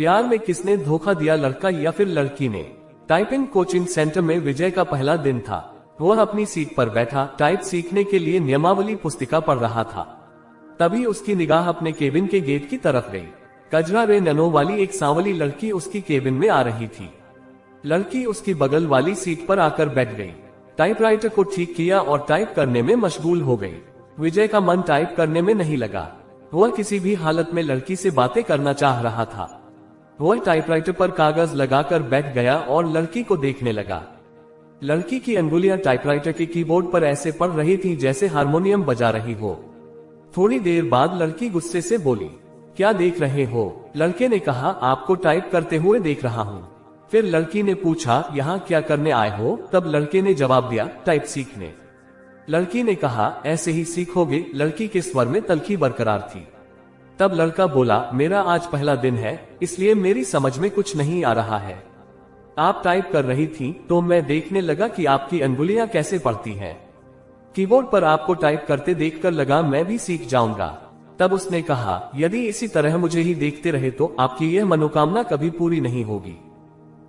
प्यार में किसने धोखा दिया, लड़का या फिर लड़की ने? टाइपिंग कोचिंग सेंटर में विजय का पहला दिन था। वह अपनी सीट पर बैठा टाइप सीखने के लिए नियमावली पुस्तिका पढ़ रहा था। तभी उसकी निगाह अपने केबिन के गेट की तरफ गई। कजरा रे नैनो वाली एक सांवली लड़की उसकी केबिन में आ रही थी। लड़की उसकी बगल वाली सीट पर आकर बैठ गई, टाइपराइटर को ठीक किया और टाइप करने में मशगूल हो गई। विजय का मन टाइप करने में नहीं लगा। वह किसी भी हालत में लड़की से बातें करना चाह रहा था। वह टाइपराइटर पर कागज लगाकर बैठ गया और लड़की को देखने लगा। लड़की की अंगुलियां टाइपराइटर के कीबोर्ड पर ऐसे पड़ रही थी जैसे हारमोनियम बजा रही हो। थोड़ी देर बाद लड़की गुस्से से बोली, क्या देख रहे हो? लड़के ने कहा, आपको टाइप करते हुए देख रहा हूँ। फिर लड़की ने पूछा, यहाँ क्या करने आए हो? तब लड़के ने जवाब दिया, टाइप सीखने। लड़की ने कहा, ऐसे ही सीखोगे? लड़की के स्वर में तल्खी बरकरार थी। तब लड़का बोला, मेरा आज पहला दिन है, इसलिए मेरी समझ में कुछ नहीं आ रहा है। आप टाइप कर रही थी तो मैं देखने लगा कि आपकी अंगुलियां कैसे पड़ती हैं। कीबोर्ड पर आपको टाइप करते देखकर लगा मैं भी सीख जाऊंगा। तब उसने कहा, यदि इसी तरह मुझे ही देखते रहे तो आपकी यह मनोकामना कभी पूरी नहीं होगी।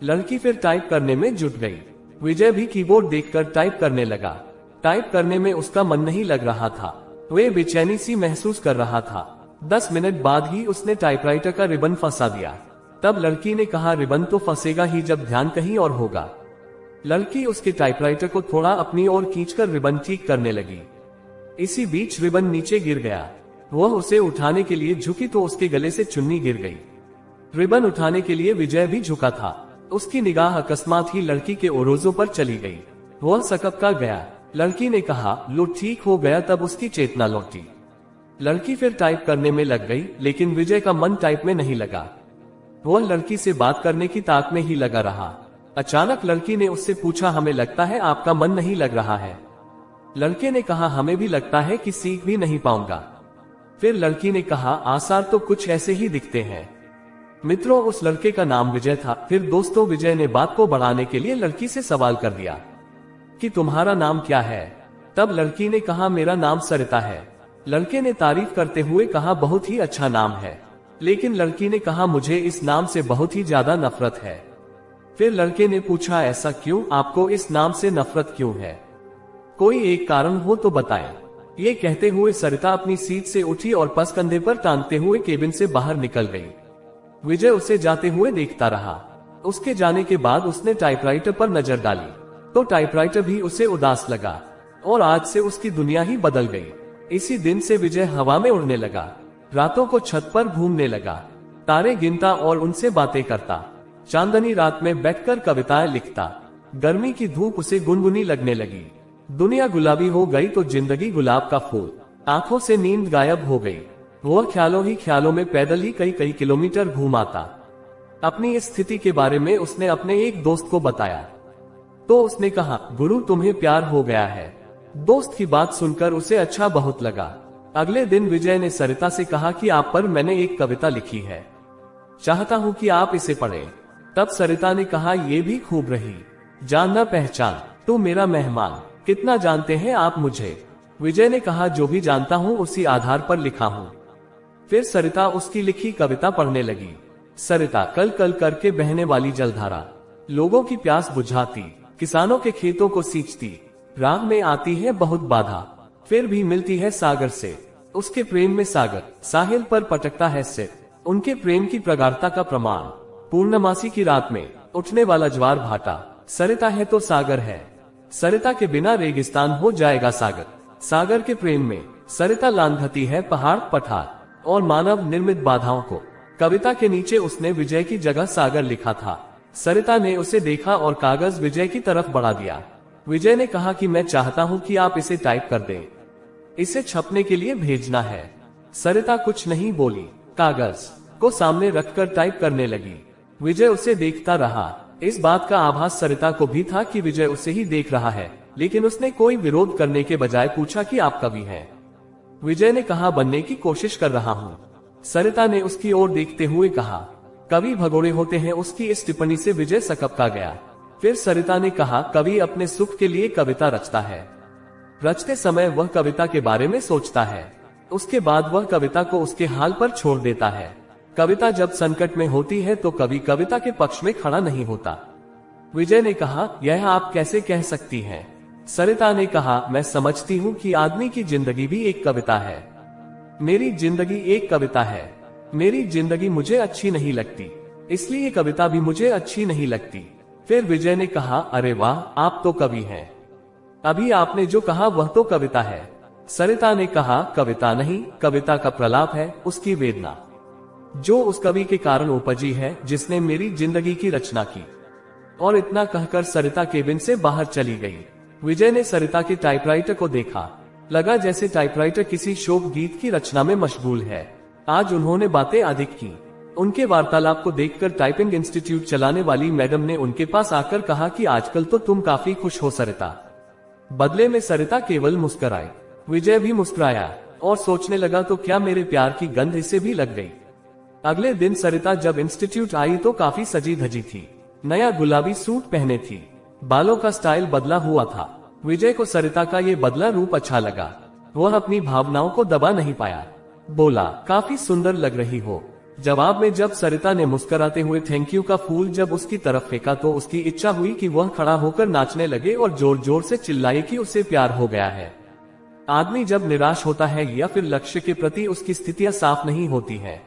लड़की फिर टाइप करने में जुट गई। विजय भी कीबोर्ड देखकर टाइप करने लगा। टाइप करने में उसका मन नहीं लग रहा था। वह बेचैनी सी महसूस कर रहा था। 10 मिनट बाद ही उसने टाइपराइटर का रिबन फंसा दिया। तब लड़की ने कहा, रिबन तो फंसेगा ही जब ध्यान कहीं और होगा। लड़की उसके टाइपराइटर को थोड़ा अपनी ओर खींचकर रिबन ठीक करने लगी। इसी बीच रिबन नीचे गिर गया। वह उसे उठाने के लिए झुकी तो उसके गले से चुन्नी गिर गई। रिबन उठाने के लिए विजय भी झुका था। उसकी निगाह अकस्मात ही लड़की के ओरोजों पर चली गई। वह सकपका गया। लड़की ने कहा, लो ठीक हो गया। तब उसकी चेतना लौटी। लड़की फिर टाइप करने में लग गई, लेकिन विजय का मन टाइप में नहीं लगा। वह लड़की से बात करने की ताक में ही लगा रहा। अचानक लड़की ने उससे पूछा, हमें लगता है आपका मन नहीं लग रहा है। लड़के ने कहा, हमें भी लगता है कि सीख भी नहीं पाऊंगा। फिर लड़की ने कहा, आसार तो कुछ ऐसे ही दिखते हैं। मित्रों, उस लड़के का नाम विजय था। फिर दोस्तों, विजय ने बात को बढ़ाने के लिए लड़की से सवाल कर दिया कि तुम्हारा नाम क्या है? तब लड़की ने कहा, मेरा नाम सरिता है। लड़के ने तारीफ करते हुए कहा, बहुत ही अच्छा नाम है। लेकिन लड़की ने कहा, मुझे इस नाम से बहुत ही ज्यादा नफरत है। फिर लड़के ने पूछा, ऐसा क्यों? आपको इस नाम से नफरत क्यों है? कोई एक कारण हो तो बताएं। ये कहते हुए सरिता अपनी सीट से उठी और पस कंधे पर टांगते हुए केबिन से बाहर निकल गई। विजय उसे जाते हुए देखता रहा। उसके जाने के बाद उसने टाइपराइटर पर नजर डाली तो टाइपराइटर भी उसे उदास लगा और आज से उसकी दुनिया ही बदल गई। इसी दिन से विजय हवा में उड़ने लगा, रातों को छत पर घूमने लगा, तारे गिनता और उनसे बातें करता, चांदनी रात में बैठकर कविताएं लिखता। गर्मी की धूप उसे गुनगुनी लगने लगी। दुनिया गुलाबी हो गई तो जिंदगी गुलाब का फूल। आंखों से नींद गायब हो गई। वह ख्यालों ही ख्यालों में पैदल ही कई कई किलोमीटर घूम आता। अपनी इस स्थिति के बारे में उसने अपने एक दोस्त को बताया तो उसने कहा, गुरु तुम्हें प्यार हो गया है। दोस्त की बात सुनकर उसे अच्छा बहुत लगा। अगले दिन विजय ने सरिता से कहा कि आप पर मैंने एक कविता लिखी है, चाहता हूँ कि आप इसे पढ़ें। तब सरिता ने कहा, ये भी खूब रही, जानना पहचान, तू मेरा मेहमान। कितना जानते हैं आप मुझे? विजय ने कहा, जो भी जानता हूँ उसी आधार पर लिखा हूँ। फिर सरिता उसकी लिखी कविता पढ़ने लगी। सरिता कल कल करके बहने वाली जलधारा, लोगों की प्यास बुझाती, किसानों के खेतों को सींचती। राह में आती है बहुत बाधा, फिर भी मिलती है सागर से। उसके प्रेम में सागर साहिल पर पटकता है सिर, उनके प्रेम की प्रगाढ़ता का प्रमाण। पूर्णमासी की रात में उठने वाला ज्वार भाटा, सरिता है तो सागर है। सरिता के बिना रेगिस्तान हो जाएगा सागर। सागर के प्रेम में सरिता लांघती है पहाड़ पठार और मानव निर्मित बाधाओं को। कविता के नीचे उसने विजय की जगह सागर लिखा था। सरिता ने उसे देखा और कागज विजय की तरफ बढ़ा दिया। विजय ने कहा कि मैं चाहता हूं कि आप इसे टाइप कर दें, इसे छपने के लिए भेजना है। सरिता कुछ नहीं बोली, कागज को सामने रखकर टाइप करने लगी। विजय उसे देखता रहा। इस बात का आभास सरिता को भी था कि विजय उसे ही देख रहा है, लेकिन उसने कोई विरोध करने के बजाय पूछा कि आप कवि हैं? विजय ने कहा, बनने की कोशिश कर रहा हूँ। सरिता ने उसकी ओर देखते हुए कहा, कवि भगोड़े होते हैं। उसकी इस टिप्पणी से विजय सकपका गया। फिर सरिता ने कहा, कवि अपने सुख के लिए कविता रचता है। रचते समय वह कविता के बारे में सोचता है, उसके बाद वह कविता को उसके हाल पर छोड़ देता है। कविता जब संकट में होती है तो कवि कविता के पक्ष में खड़ा नहीं होता। विजय ने कहा, यह आप कैसे कह सकती हैं? सरिता ने कहा, मैं समझती हूँ कि आदमी की जिंदगी भी एक कविता है। मेरी जिंदगी एक कविता है। मेरी जिंदगी मुझे अच्छी नहीं लगती, इसलिए कविता भी मुझे अच्छी नहीं लगती। फिर विजय ने कहा, अरे वाह, आप तो कवि हैं। अभी आपने जो कहा वह तो कविता है। सरिता ने कहा, कविता नहीं, कविता का प्रलाप है, उसकी वेदना, जो उस कवि के कारण उपजी है जिसने मेरी जिंदगी की रचना की। और इतना कहकर सरिता केबिन से बाहर चली गई। विजय ने सरिता के टाइपराइटर को देखा। लगा जैसे टाइपराइटर किसी शोक गीत की रचना में मशगूल है। आज उन्होंने बातें अधिक की। उनके वार्तालाप को देखकर टाइपिंग इंस्टीट्यूट चलाने वाली मैडम ने उनके पास आकर कहा कि आजकल तो तुम काफी खुश हो सरिता। बदले में सरिता केवल मुस्कुराई। विजय भी मुस्कुराया और सोचने लगा, तो क्या मेरे प्यार की गंध इसे भी लग गई। अगले दिन सरिता जब इंस्टीट्यूट आई तो काफी सजी धजी थी। नया गुलाबी सूट पहने थी। बालों का स्टाइल बदला हुआ था। विजय को सरिता का ये बदला रूप अच्छा लगा। वह अपनी भावनाओं को दबा नहीं पाया। बोला, काफी सुंदर लग रही हो। जवाब में जब सरिता ने मुस्कुराते हुए थैंक यू का फूल जब उसकी तरफ फेंका तो उसकी इच्छा हुई कि वह खड़ा होकर नाचने लगे और जोर जोर से चिल्लाए कि उसे प्यार हो गया है। आदमी जब निराश होता है या फिर लक्ष्य के प्रति उसकी स्थितियां साफ नहीं होती है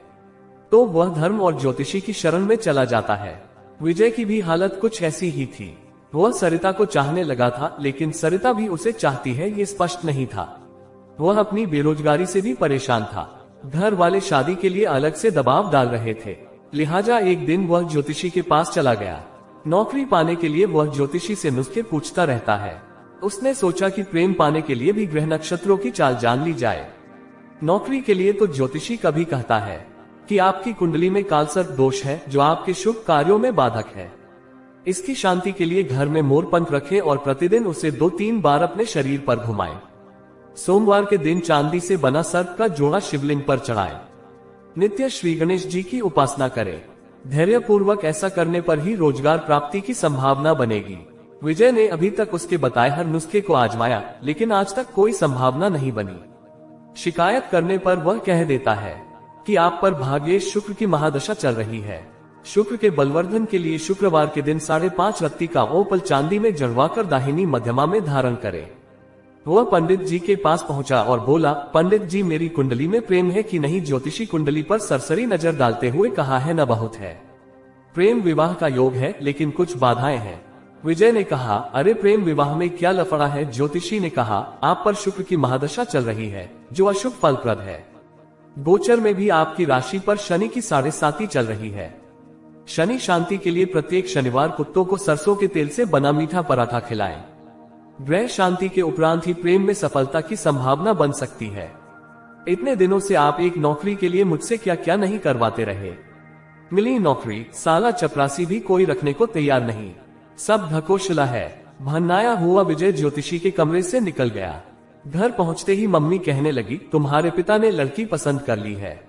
तो वह धर्म और ज्योतिषी की शरण में चला जाता है। विजय की भी हालत कुछ ऐसी ही थी। वह सरिता को चाहने लगा था, लेकिन सरिता भी उसे चाहती है ये स्पष्ट नहीं था। वह अपनी बेरोजगारी से भी परेशान था। घर वाले शादी के लिए अलग से दबाव डाल रहे थे, लिहाजा एक दिन वह ज्योतिषी के पास चला गया। नौकरी पाने के लिए वह ज्योतिषी से नुस्खे पूछता रहता है। उसने सोचा कि प्रेम पाने के लिए भी ग्रह नक्षत्रों की चाल जान ली जाए। नौकरी के लिए तो ज्योतिषी कभी कहता है कि आपकी कुंडली में कालसर्प दोष है जो आपके शुभ कार्यों में बाधक है। इसकी शांति के लिए घर में मोर पंख रखें और प्रतिदिन उसे 2-3 बार अपने शरीर पर घुमाएं। सोमवार के दिन चांदी से बना सर्प का जोड़ा शिवलिंग पर चढ़ाएं। नित्य श्री गणेश जी की उपासना करें। धैर्यपूर्वक ऐसा करने पर ही रोजगार प्राप्ति की संभावना बनेगी। विजय ने अभी तक उसके बताए हर नुस्खे को आजमाया, लेकिन आज तक कोई संभावना नहीं बनी। शिकायत करने पर वह कह देता है कि आप पर भाग्येश शुक्र की महादशा चल रही है। शुक्र के बलवर्धन के लिए शुक्रवार के दिन 5.5 रत्ती का ओपल चांदी में जड़वाकर दाहिनी मध्यमा में धारण करें। वह पंडित जी के पास पहुंचा और बोला, पंडित जी, मेरी कुंडली में प्रेम है कि नहीं? ज्योतिषी कुंडली पर सरसरी नजर डालते हुए कहा है, न बहुत है। प्रेम विवाह का योग है, लेकिन कुछ बाधाएं हैं। विजय ने कहा, अरे प्रेम विवाह में क्या लफड़ा है? ज्योतिषी ने कहा, आप पर शुक्र की महादशा चल रही है जो अशुभ फलप्रद है। गोचर में भी आपकी राशि पर शनि की 7.5 चल रही है। शनि शांति के लिए प्रत्येक शनिवार कुत्तों को सरसों के तेल से बना मीठा पराठा खिलाएं। ग्रह शांति के उपरांत ही प्रेम में सफलता की संभावना बन सकती है। इतने दिनों से आप एक नौकरी के लिए मुझसे क्या क्या नहीं करवाते रहे। मिली नौकरी, साला चपरासी भी कोई रखने को तैयार नहीं। सब ढकोसला है। भन्नाया हुआ विजय ज्योतिषी के कमरे से निकल गया। घर पहुंचते ही मम्मी कहने लगी, तुम्हारे पिता ने लड़की पसंद कर ली है।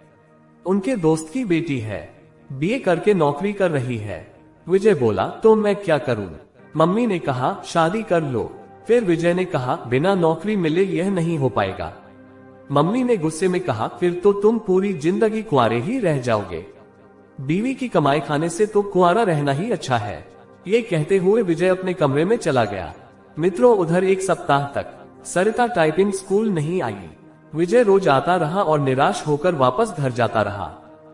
उनके दोस्त की बेटी है, बीए करके नौकरी कर रही है। विजय बोला, तो मैं क्या करूं? मम्मी ने कहा, शादी कर लो। फिर विजय ने कहा, बिना नौकरी मिले यह नहीं हो पाएगा। मम्मी ने गुस्से में कहा, फिर तो तुम पूरी जिंदगी कुंवारे ही रह जाओगे। बीवी की कमाई खाने से तो कुंवारा रहना ही अच्छा है। ये कहते हुए विजय अपने कमरे में चला गया। मित्रों, उधर एक सप्ताह तक सरिता टाइपिंग स्कूल नहीं आई। विजय रोज आता रहा और निराश होकर वापस घर जाता रहा।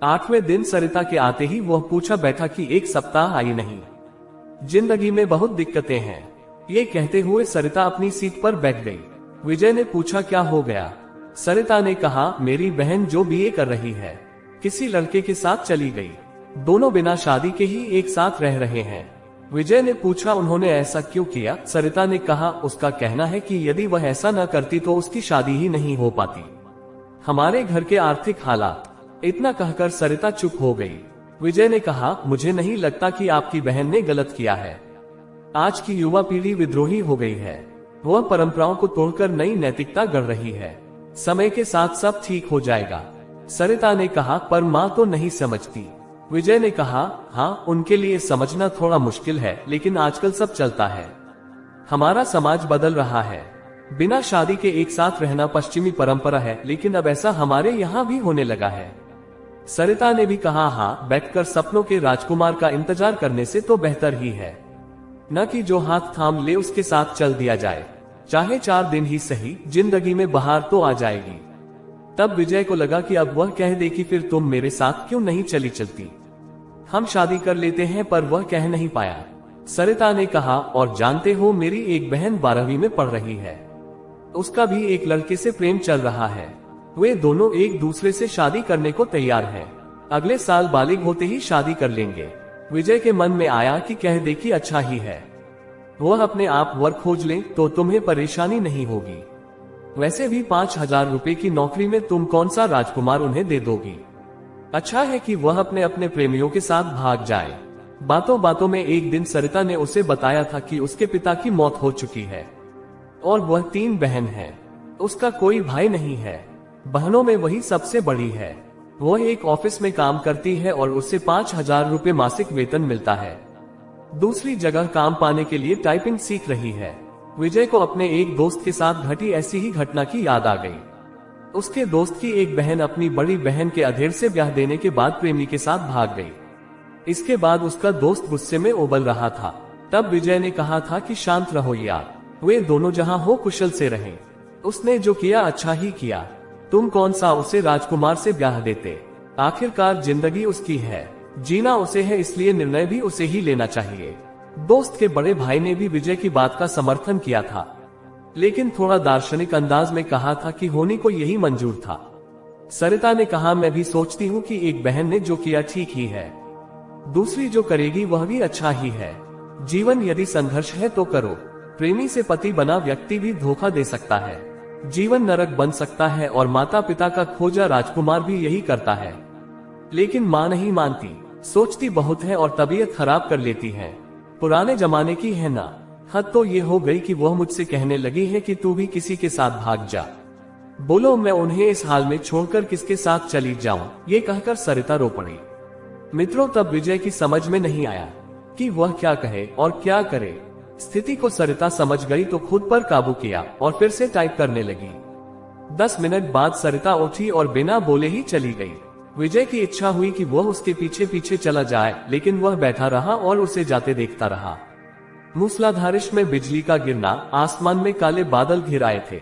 8वें दिन सरिता के आते ही वह पूछा बैठा कि एक सप्ताह आई नहीं, जिंदगी में बहुत दिक्कतें हैं। ये कहते हुए सरिता अपनी सीट पर बैठ गई। विजय ने पूछा, क्या हो गया? सरिता ने कहा, मेरी बहन जो बीए कर रही है किसी लड़के के साथ चली गई। दोनों बिना शादी के ही एक साथ रह रहे हैं। विजय ने पूछा, उन्होंने ऐसा क्यों किया? सरिता ने कहा, उसका कहना है कि यदि वह ऐसा न करती तो उसकी शादी ही नहीं हो पाती। हमारे घर के आर्थिक हालात। इतना कहकर सरिता चुप हो गई। विजय ने कहा, मुझे नहीं लगता कि आपकी बहन ने गलत किया है। आज की युवा पीढ़ी विद्रोही हो गई है। वह परंपराओं को तोड़कर नई नैतिकता गढ़ रही है। समय के साथ सब ठीक हो जाएगा। सरिता ने कहा, पर माँ तो नहीं समझती। विजय ने कहा, हाँ, उनके लिए समझना थोड़ा मुश्किल है, लेकिन आजकल सब चलता है। हमारा समाज बदल रहा है। बिना शादी के एक साथ रहना पश्चिमी परंपरा है, लेकिन अब ऐसा हमारे यहाँ भी होने लगा है। सरिता ने भी कहा, हाँ, बैठकर सपनों के राजकुमार का इंतजार करने से तो बेहतर ही है, न कि जो हाथ थाम ले उसके साथ चल दिया जाए। चाहे 4 दिन ही सही, जिंदगी में बहार तो आ जाएगी। तब विजय को लगा कि अब वह कह दे कि फिर तुम मेरे साथ क्यों नहीं चलती, हम शादी कर लेते हैं, पर वह कह नहीं पाया। सरिता ने कहा, और जानते हो, मेरी एक बहन 12वीं में पढ़ रही है, उसका भी एक लड़के से प्रेम चल रहा है। वे दोनों एक दूसरे से शादी करने को तैयार हैं। अगले साल बालिग होते ही शादी कर लेंगे। विजय के मन में आया कि कह दे कि अच्छा ही है, वह अपने आप वर खोज ले तो तुम्हें परेशानी नहीं होगी। वैसे भी 5,000 रुपए की नौकरी में तुम कौन सा राजकुमार उन्हें दे दोगी। अच्छा है कि वह अपने अपने प्रेमियों के साथ भाग जाए। बातों बातों में एक दिन सरिता ने उसे बताया था कि उसके पिता की मौत हो चुकी है और वह 3 बहन है। उसका कोई भाई नहीं है, बहनों में वही सबसे बड़ी है। वह एक ऑफिस में काम करती है और उसे 5,000 रुपए मासिक वेतन मिलता है। दूसरी जगह काम पाने के लिए टाइपिंग सीख रही है। विजय को अपने एक दोस्त के साथ घटी ऐसी ही घटना की याद आ गई। उसके दोस्त की एक बहन अपनी बड़ी बहन के अधेड़ से ब्याह देने के बाद प्रेमी के साथ भाग गई। इसके बाद उसका दोस्त गुस्से में उबल रहा था। तब विजय ने कहा था कि शांत रहो यार, वे दोनों जहां हो कुशल से रहें। उसने जो किया अच्छा ही किया, तुम कौन सा उसे राजकुमार से ब्याह देते। आखिरकार जिंदगी उसकी है, जीना उसे है, इसलिए निर्णय भी उसे ही लेना चाहिए। दोस्त के बड़े भाई ने भी विजय की बात का समर्थन किया था, लेकिन थोड़ा दार्शनिक अंदाज में कहा था कि होनी को यही मंजूर था। सरिता ने कहा, मैं भी सोचती हूँ कि एक बहन ने जो किया ठीक ही है, दूसरी जो करेगी वह भी अच्छा ही है। जीवन यदि संघर्ष है तो करो। प्रेमी से पति बना व्यक्ति भी धोखा दे सकता है, जीवन नरक बन सकता है, और माता पिता का खोजा राजकुमार भी यही करता है। लेकिन माँ नहीं मानती, सोचती बहुत है और तबीयत खराब कर लेती है। पुराने जमाने की है ना। हद तो ये हो गई कि वह मुझसे कहने लगी है कि तू भी किसी के साथ भाग जा। बोलो मैं उन्हें इस हाल में छोड़कर किसके साथ चली जाऊं। ये कहकर सरिता रो पड़ी। मित्रों, तब विजय की समझ में नहीं आया कि वह क्या कहे और क्या करे। स्थिति को सरिता समझ गई तो खुद पर काबू किया और फिर से टाइप करने लगी। 10 मिनट बाद सरिता उठी और बिना बोले ही चली गई। विजय की इच्छा हुई कि वह उसके पीछे पीछे चला जाए, लेकिन वह बैठा रहा और उसे जाते देखता रहा। मूसलाधारिश में बिजली का गिरना, आसमान में काले बादल घिर आए थे।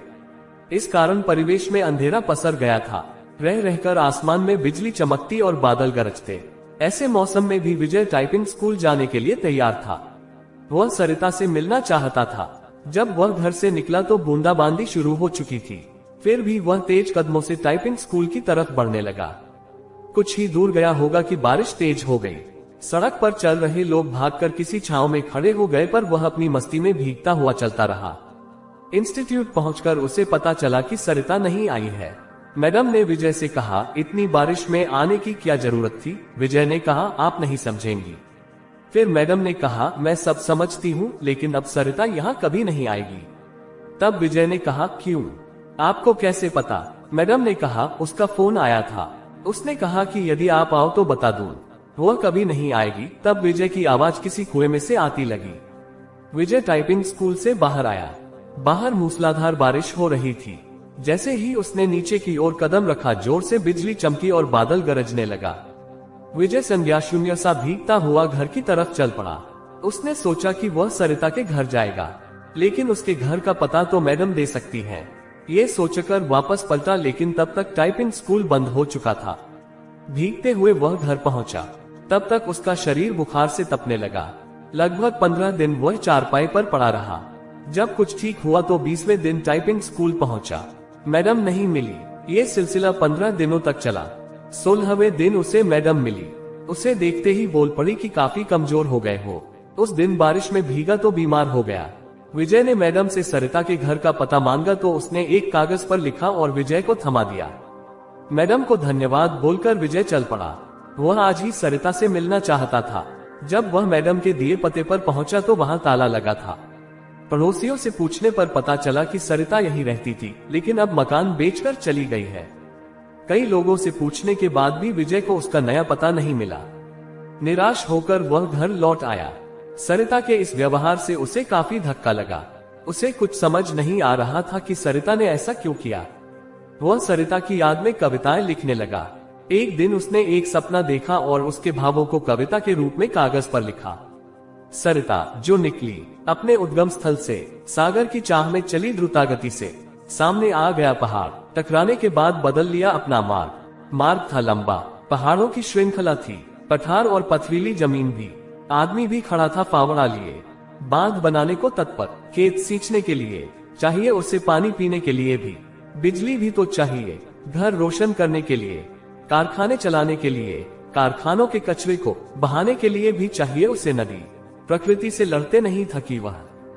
इस कारण परिवेश में अंधेरा पसर गया था। रह रहकर आसमान में बिजली चमकती और बादल गरजते। ऐसे मौसम में भी विजय टाइपिंग स्कूल जाने के लिए तैयार था। वह सरिता से मिलना चाहता था। जब वह घर से निकला तो बूंदाबांदी शुरू हो चुकी थी। फिर भी वह तेज कदमों से टाइपिंग स्कूल की तरफ बढ़ने लगा। कुछ ही दूर गया होगा कि बारिश तेज हो गई। सड़क पर चल रहे लोग भागकर किसी छांव में खड़े हो गए, पर वह अपनी मस्ती में भीगता हुआ चलता रहा। इंस्टीट्यूट पहुंचकर उसे पता चला कि सरिता नहीं आई है। मैडम ने विजय से कहा, इतनी बारिश में आने की क्या जरूरत थी। विजय ने कहा, आप नहीं समझेंगी। फिर मैडम ने कहा, मैं सब समझती हूँ, लेकिन अब सरिता यहाँ कभी नहीं आएगी। तब विजय ने कहा, क्यों, आपको कैसे पता। मैडम ने कहा, उसका फोन आया था, उसने कहा कि यदि आप आओ तो बता दूं, वह कभी नहीं आएगी। तब विजय की आवाज किसी कुएं में से आती लगी। विजय टाइपिंग स्कूल से बाहर आया। बाहर मूसलाधार बारिश हो रही थी। जैसे ही उसने नीचे की ओर कदम रखा, जोर से बिजली चमकी और बादल गरजने लगा। विजय संज्ञा शून्य सा भीगता हुआ घर की तरफ चल पड़ा। उसने सोचा कि वह सरिता के घर जाएगा, लेकिन उसके घर का पता तो मैडम दे सकती है। ये सोचकर वापस पलटा, लेकिन तब तक टाइपिंग स्कूल बंद हो चुका था। भीगते हुए वह घर पहुंचा। तब तक उसका शरीर बुखार से तपने लगा। लगभग 15 दिन वह चारपाई पर पड़ा रहा। जब कुछ ठीक हुआ तो 20वें दिन टाइपिंग स्कूल पहुंचा। मैडम नहीं मिली। ये सिलसिला 15 दिनों तक चला। 16वें दिन उसे मैडम मिली। उसे देखते ही बोल पड़ी कि काफी कमजोर हो गए हो। उस दिन बारिश में भीगा तो बीमार हो गया। विजय ने मैडम से सरिता के घर का पता मांगा तो उसने एक कागज पर लिखा और विजय को थमा दिया। मैडम को धन्यवाद बोलकर विजय चल पड़ा। वह आज ही सरिता से मिलना चाहता था। जब वह मैडम के दिए पते पर पहुंचा तो वहां ताला लगा था। पड़ोसियों से पूछने पर पता चला कि सरिता यहीं रहती थी, लेकिन अब मकान बेचकर चली गई है। कई लोगों से पूछने के बाद भी विजय को उसका नया पता नहीं मिला। निराश होकर वह घर लौट आया। सरिता के इस व्यवहार से उसे काफी धक्का लगा। उसे कुछ समझ नहीं आ रहा था कि सरिता ने ऐसा क्यों किया। वह सरिता की याद में कविताएं लिखने लगा। एक दिन उसने एक सपना देखा और उसके भावों को कविता के रूप में कागज पर लिखा। सरिता जो निकली अपने उद्गम स्थल से, सागर की चाह में चली द्रुतागति से। सामने आ गया पहाड़, टकराने के बाद बदल लिया अपना मार्ग। मार्ग था लंबा, पहाड़ों की श्रृंखला थी, पठार और पथरीली जमीन भी। आदमी भी खड़ा था फावड़ा लिए, बांध बनाने को तत्पर, खेत सींचने के लिए, चाहिए उसे पानी पीने के लिए भी। बिजली भी तो चाहिए, घर रोशन करने के लिए, कारखाने चलाने के लिए, कारखानों के कचरे को बहाने के लिए भी चाहिए उसे नदी। प्रकृति से लड़ते नहीं थकी वह,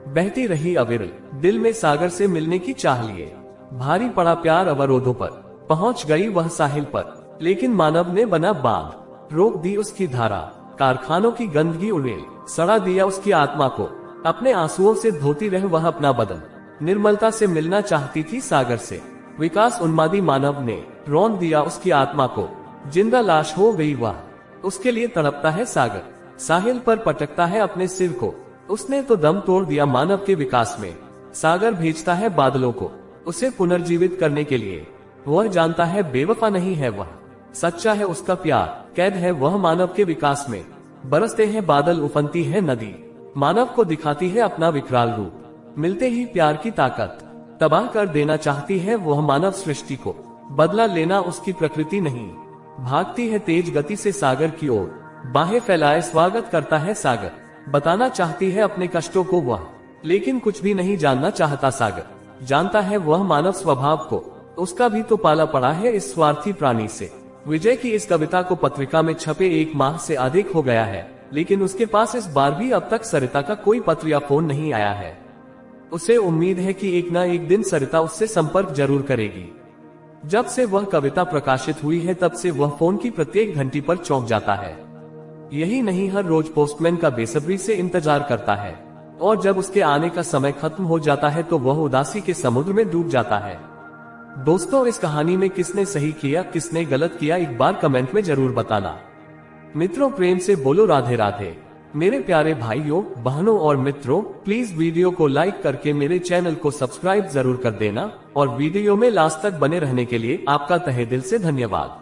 बहती रही अविरल, दिल में सागर से मिलने की चाह लिए। भारी पड़ा प्यार अवरोधों पर, पहुंच गई वह साहिल पर, लेकिन मानव ने बना बांध, रोक दी उसकी धारा। कारखानों की गंदगी उड़ेल सड़ा दिया उसकी आत्मा को, अपने आंसुओं से धोती रह वह अपना बदन। निर्मलता से मिलना चाहती थी सागर से, विकास उन्मादी मानव ने रौंद दिया उसकी आत्मा को। जिंदा लाश हो गई वह, उसके लिए तड़पता है सागर, साहिल पर पटकता है अपने सिर को। उसने तो दम तोड़ दिया मानव के विकास में। सागर भेजता है बादलों को उसे पुनर्जीवित करने के लिए। वह जानता है बेवफा नहीं है वह, सच्चा है उसका प्यार, कैद है वह मानव के विकास में। बरसते हैं बादल, उफनती है नदी, मानव को दिखाती है अपना विकराल रूप। मिलते ही प्यार की ताकत, तबाह कर देना चाहती है वह मानव सृष्टि को। बदला लेना उसकी प्रकृति नहीं, भागती है तेज गति से सागर की ओर। बाहें फैलाए स्वागत करता है सागर, बताना चाहती है अपने कष्टों को वह, लेकिन कुछ भी नहीं जानना चाहता सागर। जानता है वह मानव स्वभाव को, उसका भी तो पाला पड़ा है इस स्वार्थी प्राणी से। विजय की इस कविता को पत्रिका में छपे 1 माह से अधिक हो गया है, लेकिन उसके पास इस बार भी अब तक सरिता का कोई पत्र या फोन नहीं आया है। उसे उम्मीद है कि एक न एक दिन सरिता उससे संपर्क जरूर करेगी। जब से वह कविता प्रकाशित हुई है तब से वह फोन की प्रत्येक घंटी पर चौंक जाता है। यही नहीं, हर रोज पोस्टमैन का बेसब्री से इंतजार करता है, और जब उसके आने का समय खत्म हो जाता है तो वह उदासी के समुद्र में डूब जाता है। दोस्तों, इस कहानी में किसने सही किया किसने गलत किया, एक बार कमेंट में जरूर बताना। मित्रों, प्रेम से बोलो राधे राधे। मेरे प्यारे भाइयों, बहनों और मित्रों, प्लीज वीडियो को लाइक करके मेरे चैनल को सब्सक्राइब जरूर कर देना, और वीडियो में लास्ट तक बने रहने के लिए आपका तहे दिल से धन्यवाद।